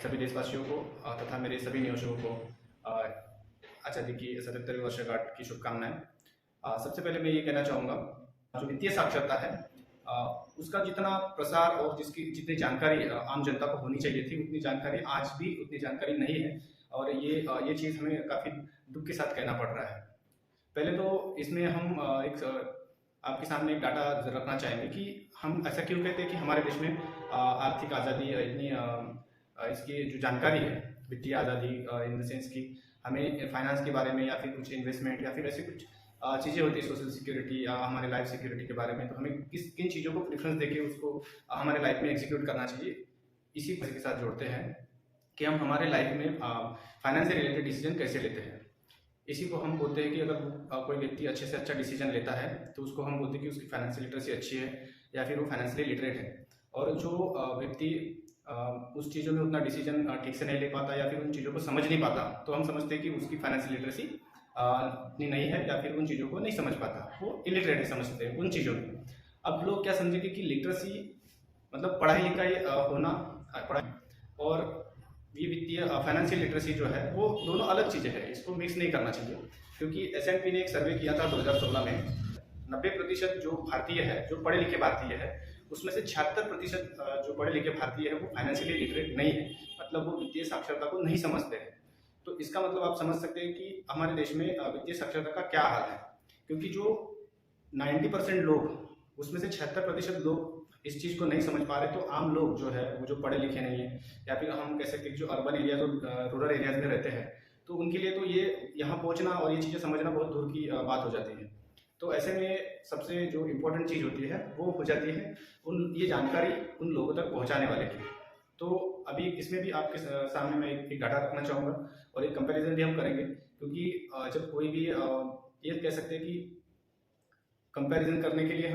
सभी देशवासियों को तथा मेरे सभी निवेशकों को आज़ादी की 77वीं वर्षगांठ की शुभकामनाएं। सबसे पहले मैं ये कहना चाहूँगा, जो वित्तीय साक्षरता है उसका जितना प्रसार और जितनी जानकारी आम जनता को होनी चाहिए थी, उतनी जानकारी आज भी उतनी जानकारी नहीं है। और ये चीज़ हमें काफ़ी दुख के साथ कहना पड़ रहा है। पहले तो इसमें हम आपके सामने एक डाटा रखना चाहेंगे कि हम ऐसा क्यों कहते हैं कि हमारे देश में आर्थिक आज़ादी इतनी इसकी जो जानकारी है वित्तीय आज़ादी इन द सेंस कि हमें फाइनेंस के बारे में या फिर कुछ इन्वेस्टमेंट या फिर ऐसी कुछ चीज़ें होती है सोशल सिक्योरिटी या हमारे लाइफ सिक्योरिटी के बारे में, तो हमें किन चीज़ों को प्रेफरेंस देके उसको हमारे लाइफ में एग्जीक्यूट करना चाहिए। इसी के साथ जोड़ते हैं कि हम हमारे लाइफ में फाइनेंस से रिलेटेड डिसीजन कैसे लेते हैं। इसी को हम बोलते हैं कि अगर कोई व्यक्ति अच्छे से अच्छा डिसीजन लेता है तो उसको हम बोलते हैं कि उसकी फाइनेंशियल लिटरेसी अच्छी है या फिर वो फाइनेंशियली लिटरेट है। और जो व्यक्ति उस चीज़ों में उतना डिसीजन ठीक से नहीं ले पाता या फिर उन चीज़ों को समझ नहीं पाता, तो हम समझते हैं कि उसकी फाइनेंशियल लिटरेसी इतनी नहीं है या फिर उन चीज़ों को नहीं समझ पाता, वो इलिटरेट है समझते हैं उन चीज़ों में। अब लोग क्या समझेंगे कि लिटरेसी मतलब पढ़ाई लिखाई होना, पढ़ाई और ये वित्तीय फाइनेंशियल लिटरेसी जो है वो दोनों अलग चीज़ें हैं, इसको मिक्स नहीं करना चाहिए। क्योंकि S&P ने एक सर्वे किया था 2016 में, 90% जो भारतीय है, जो पढ़े लिखे भारतीय है, उसमें से 76% जो पढ़े लिखे भारतीय है वो फाइनेंशियली लिटरेट नहीं है, मतलब वो वित्तीय साक्षरता को नहीं समझते हैं। तो इसका मतलब आप समझ सकते हैं कि हमारे देश में वित्तीय साक्षरता का क्या हाल है। क्योंकि जो 90% लोग, उसमें से 76% लोग इस चीज़ को नहीं समझ पा रहे, तो आम लोग जो है वो जो पढ़े लिखे नहीं है या फिर हम कह सकते हैं जो अर्बन एरियाज और रूरल एरियाज में रहते हैं, तो उनके लिए तो ये यहाँ पहुँचना और ये चीज़ें समझना बहुत दूर की बात हो जाती है। तो ऐसे में सबसे जो इम्पोर्टेंट चीज़ होती है वो हो जाती है ये जानकारी उन लोगों तक पहुँचाने वाले की। तो अभी इसमें भी आपके सामने मैं एक डाटा रखना चाहूँगा और एक कंपैरिजन भी हम करेंगे, क्योंकि जब कोई भी ये कह सकते हैं कि कंपैरिजन करने के लिए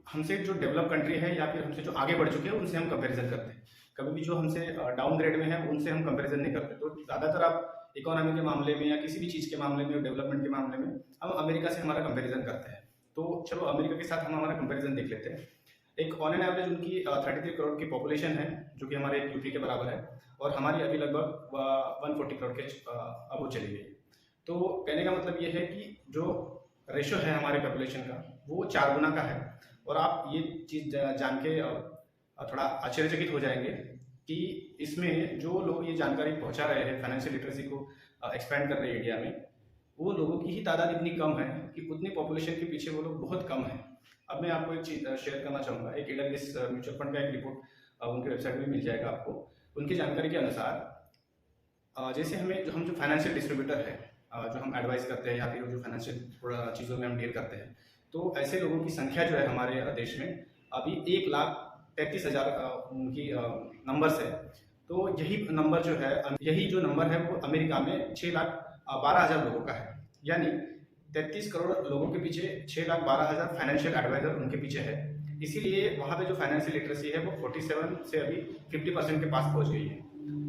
हमसे जो डेवलप कंट्री है या फिर हमसे जो आगे बढ़ चुके हैं उनसे हम कंपैरिजन करते हैं। कभी भी जो हमसे डाउन ग्रेड में है उनसे हम कंपैरिजन नहीं करते। तो ज़्यादातर आप इकोनॉमी के मामले में या किसी भी चीज़ के मामले में, डेवलपमेंट के मामले में हम अमेरिका से हमारा कंपैरिजन करते हैं। तो चलो अमेरिका के साथ हम हमारा कंपैरिजन देख लेते हैं। एक ऑन एन एवरेज उनकी 33 करोड़ की पॉपुलेशन है, जो कि हमारे यूपी के बराबर है, और हमारी अभी लगभग 140 करोड़ के अब चली गई। तो कहने का मतलब ये है कि जो रेशो है हमारे पॉपुलेशन का वो 4 गुना का है। और आप ये चीज़ जान के थोड़ा आश्चर्यचकित हो जाएंगे कि इसमें जो लोग ये जानकारी पहुंचा रहे हैं, फाइनेंशियल लिटरेसी को एक्सपेंड कर रहे हैं इंडिया में, वो लोगों की ही तादाद इतनी कम है कि उतनी पॉपुलेशन के पीछे वो लोग बहुत कम है। अब मैं आपको एक चीज़ शेयर करना चाहूँगा। एक एडलवेस म्यूचुअल फंड का एक रिपोर्ट उनके वेबसाइट में मिल जाएगा आपको। उनकी जानकारी के अनुसार जैसे हम जो फाइनेंशियल डिस्ट्रीब्यूटर है, जो हम एडवाइस करते हैं या फिर जो फाइनेंशियल चीज़ों में हम डील करते हैं, तो ऐसे लोगों की संख्या जो है हमारे देश में अभी 1,33,000 उनकी नंबर्स है। तो यही जो नंबर है वो अमेरिका में 6,12,000 लोगों का है। यानी 33 करोड़ लोगों के पीछे 6,12,000 फाइनेंशियल एडवाइजर उनके पीछे है। इसीलिए वहाँ पे जो फाइनेंशियल लिटरेसी है वो 47 से अभी 50% के पास पहुँच गई है।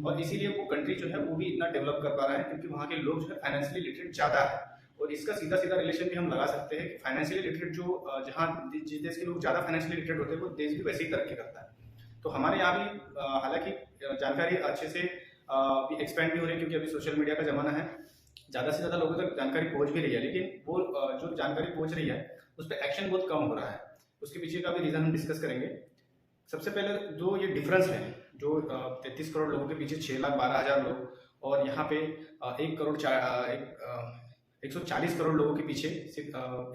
और इसीलिए वो कंट्री जो है वो भी इतना डेवलप कर पा रहा है, क्योंकि वहाँ के लोग जो है फाइनेंशियली लिटरेट ज़्यादा है। और इसका सीधा रिलेशन भी हम लगा सकते हैं कि फाइनेंशियली लिटरेट जो जहाँ जिस देश के लोग ज़्यादा फाइनेंशियली लिटरेट होते हैं वो देश भी वैसे ही तरक्की करता है। तो हमारे यहाँ भी हालांकि जानकारी अच्छे से एक्सपेंड भी हो रही है, क्योंकि अभी सोशल मीडिया का ज़माना है, ज़्यादा से ज़्यादा लोगों तक जानकारी पहुँच भी रही है, लेकिन वो जो जानकारी पहुँच रही है उस पर एक्शन बहुत कम हो रहा है। उसके पीछे का भी रीज़न हम डिस्कस करेंगे। सबसे पहले जो ये डिफरेंस है, जो 33 करोड़ लोगों के पीछे 6,12,000 लोग और यहाँ पे 140 करोड़ लोगों के पीछे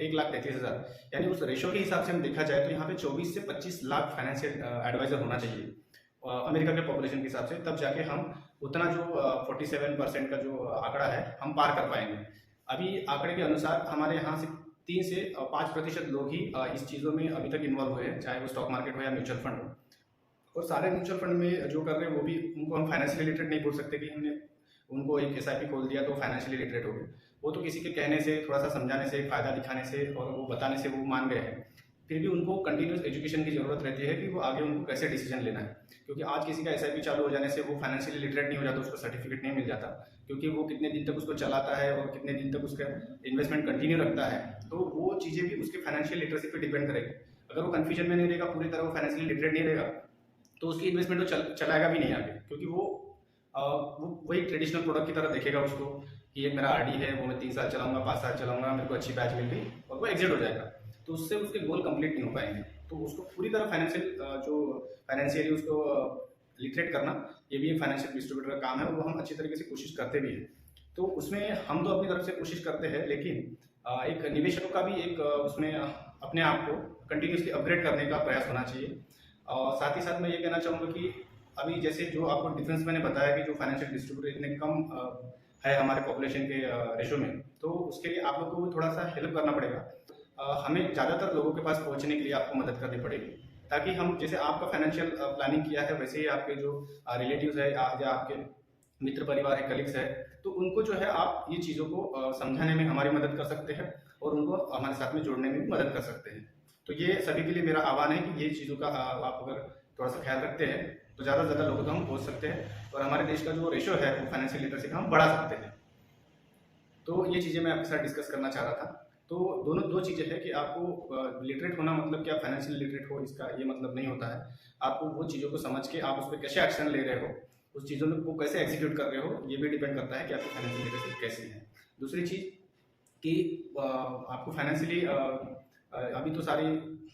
1,33,000, यानी उस रेशो के हिसाब से हम देखा जाए तो यहाँ पे 24 से 25 लाख फाइनेंशियल एडवाइजर होना चाहिए अमेरिका के पॉपुलेशन के हिसाब से, तब जाके हम उतना जो 47% का जो आंकड़ा है हम पार कर पाएंगे। अभी आंकड़े के अनुसार हमारे यहाँ से 3 से 5% लोग ही इस चीज़ों में अभी तक इन्वॉल्व हुए हैं, चाहे वो स्टॉक मार्केट हो या म्यूचुअल फंड हो। और सारे म्यूचुअल फंड में जो कर रहे हैं वो भी, उनको हम फाइनेंशियली लिटरेट नहीं बोल सकते कि हमने उनको एक SIP खोल दिया तो फाइनेंशियली लिटरेट हो गए। वो तो किसी के कहने से, थोड़ा सा समझाने से, फ़ायदा दिखाने से और वो बताने से वो मान गए हैं। फिर भी उनको कंटिन्यूस एजुकेशन की ज़रूरत रहती है कि वो आगे उनको कैसे डिसीजन लेना है। क्योंकि आज किसी का SIP चालू हो जाने से वो फाइनेंशियली लिटरेट नहीं हो जाता, उसको सर्टिफिकेट नहीं मिल जाता, क्योंकि वो कितने दिन तक उसको चलाता है और कितने दिन तक उसका इन्वेस्टमेंट कंटिन्यू रखता है। तो वो चीज़ें भी उसके फाइनेंशियल लिटरेसी पर डिपेंड करेगी। अगर वो कन्फ्यूजन में नहीं रहेगा, पूरी तरह वो फाइनेंशियली लिटरेट नहीं रहेगा, तो उसकी इन्वेस्टमेंट तो चलाएगा भी नहीं आगे, क्योंकि वो वो वही ट्रेडिशनल प्रोडक्ट की तरह देखेगा उसको कि ये मेरा आरडी है, वो मैं 3 साल चलाऊंगा, 5 साल चलाऊंगा, मेरे को अच्छी बैच मिल गई और वो एग्जिट हो जाएगा। तो उससे उसके गोल कंप्लीट नहीं हो पाएंगे। तो उसको पूरी तरह फाइनेंशियली उसको लिटरेट करना, ये भी एक फाइनेंशियल डिस्ट्रीब्यूटर का काम है और वो हम अच्छी तरीके से कोशिश करते भी हैं। तो उसमें हम तो अपनी तरफ से कोशिश करते हैं, लेकिन एक निवेशकों का भी एक उसमें अपने आप को कंटिन्यूसली अपग्रेड करने का प्रयास होना चाहिए। और साथ ही साथ मैं ये कहना चाहूँगा कि अभी जैसे जो आपको डिफरेंस मैंने बताया कि जो फाइनेंशियल डिस्ट्रीब्यूटर इतने कम है हमारे पॉपुलेशन के रेशो में, तो उसके लिए आप लोग को थोड़ा सा हेल्प करना पड़ेगा। हमें ज़्यादातर लोगों के पास पहुंचने के लिए आपको मदद करनी पड़ेगी, ताकि हम जैसे आपका फाइनेंशियल प्लानिंग किया है वैसे ही आपके जो रिलेटिव्स है या आपके मित्र परिवार है, कलीग्स है, तो उनको जो है आप ये चीज़ों को समझाने में हमारी मदद कर सकते हैं और उनको हमारे साथ में जोड़ने में भी मदद कर सकते हैं। तो ये सभी के लिए मेरा आह्वान है कि ये चीज़ों का आप अगर थोड़ा सा ख्याल रखते हैं तो ज़्यादा से ज़्यादा लोगों तक हम पहुँच सकते हैं और हमारे देश का जो रेशो है वो फाइनेंशियल लिटरेसी का हम बढ़ा सकते हैं। तो ये चीज़ें मैं आपके साथ डिस्कस करना चाह रहा था। तो दो चीज़ें हैं कि आपको लिटरेट होना मतलब कि आप फाइनेंशियल लिटरेट हो, इसका ये मतलब नहीं होता है। आपको वो चीज़ों को समझ के आप उस पर कैसे एक्शन ले रहे हो, उस चीज़ों को कैसे एग्जीक्यूट कर रहे हो, ये भी डिपेंड करता है कि आपकी फाइनेंशियल लिटरेसी कैसी है। दूसरी चीज़ कि आपको फाइनेंशियली अभी तो सारी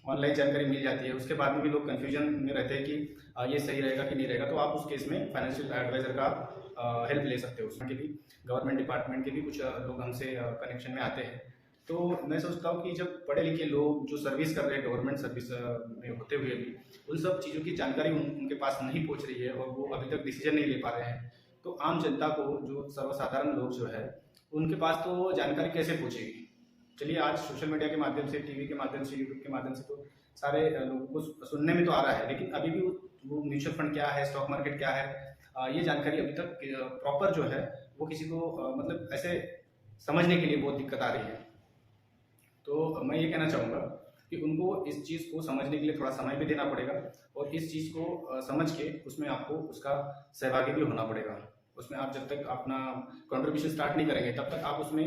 ऑनलाइन जानकारी मिल जाती है, उसके बाद में भी लोग कन्फ्यूजन में रहते हैं कि ये सही रहेगा कि नहीं रहेगा। तो आप उस केस में फाइनेंशियल एडवाइज़र का हेल्प ले सकते हो। उसके भी गवर्नमेंट डिपार्टमेंट के भी कुछ लोग हमसे कनेक्शन में आते हैं। तो मैं सोचता हूँ कि जब पढ़े लिखे लोग जो सर्विस कर रहे हैं गवर्नमेंट सर्विस में होते हुए भी उन सब चीज़ों की जानकारी उनके पास नहीं पहुँच रही है और वो अभी तक डिसीजन नहीं ले पा रहे हैं, तो आम जनता को, जो सर्वसाधारण लोग जो है, उनके पास तो जानकारी कैसे पहुँचेगी। चलिए, आज सोशल मीडिया के माध्यम से, टीवी के माध्यम से, यूट्यूब के माध्यम से तो सारे लोगों को सुनने में तो आ रहा है, लेकिन अभी भी वो म्यूचुअल फंड क्या है, स्टॉक मार्केट क्या है, ये जानकारी अभी तक प्रॉपर जो है वो किसी को मतलब ऐसे समझने के लिए बहुत दिक्कत आ रही है। तो मैं ये कहना चाहूँगा कि उनको इस चीज़ को समझने के लिए थोड़ा समय भी देना पड़ेगा और इस चीज़ को समझ के उसमें आपको उसका सहभागी भी होना पड़ेगा। उसमें आप जब तक अपना कंट्रीब्यूशन स्टार्ट नहीं करेंगे तब तक आप उसमें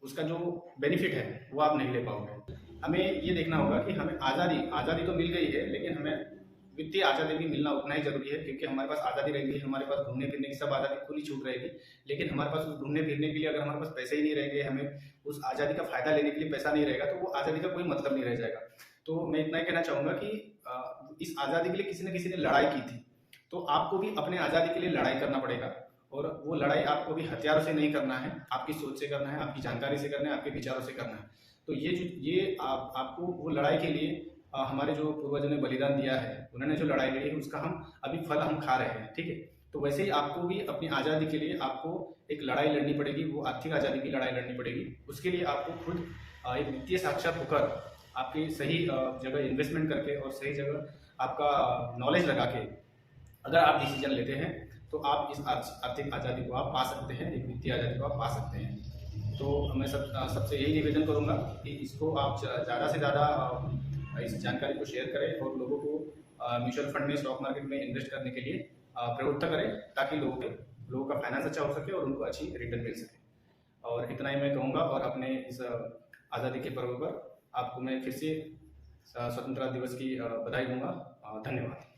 उसका जो बेनिफिट है वो आप नहीं ले पाओगे। हमें ये देखना होगा कि हमें आज़ादी तो मिल गई है, लेकिन हमें वित्तीय आज़ादी भी मिलना उतना ही जरूरी है, क्योंकि हमारे पास आज़ादी रहेगी, हमारे पास घूमने फिरने की सब आज़ादी खुली छूट रहेगी, लेकिन हमारे पास उस घूमने फिरने के लिए अगर हमारे पास पैसे ही नहीं रहेंगे, हमें उस आज़ादी का फायदा लेने के लिए पैसा नहीं रहेगा, तो वो आज़ादी का कोई मतलब नहीं रह जाएगा। तो मैं इतना ही कहना चाहूँगा कि इस आज़ादी के लिए किसी न किसी ने लड़ाई की थी, तो आपको भी अपने आज़ादी के लिए लड़ाई करना पड़ेगा और वो लड़ाई आपको भी हथियारों से नहीं करना है, आपकी सोच से करना है, आपकी जानकारी से करना है, आपके विचारों से करना है। तो ये आपको वो लड़ाई के लिए हमारे जो पूर्वजों ने बलिदान दिया है, उन्होंने जो लड़ाई लड़ी है उसका हम अभी फल हम खा रहे हैं, ठीक है। तो वैसे ही आपको भी अपनी आज़ादी के लिए आपको एक लड़ाई लड़नी पड़ेगी, वो आर्थिक आज़ादी की लड़ाई लड़नी पड़ेगी। उसके लिए आपको खुद एक वित्तीय साक्षर होकर आपकी सही जगह इन्वेस्टमेंट करके और सही जगह आपका नॉलेज लगा के अगर आप डिसीजन लेते हैं तो आप इस आर्थिक आज़ादी को आप पा सकते हैं, एक वित्तीय आज़ादी को आप पा सकते हैं। तो मैं सबसे यही निवेदन करूंगा कि इसको आप ज़्यादा से ज़्यादा इस जानकारी को शेयर करें और लोगों को म्यूचुअल फंड में, स्टॉक मार्केट में इन्वेस्ट करने के लिए प्रवृत्त करें, ताकि लोगों का फाइनेंस अच्छा हो सके और उनको अच्छी रिटर्न मिल सके। और इतना ही मैं कहूँगा और अपने इस आज़ादी के पर्व पर आपको मैं फिर से स्वतंत्रता दिवस की बधाई दूंगा। धन्यवाद।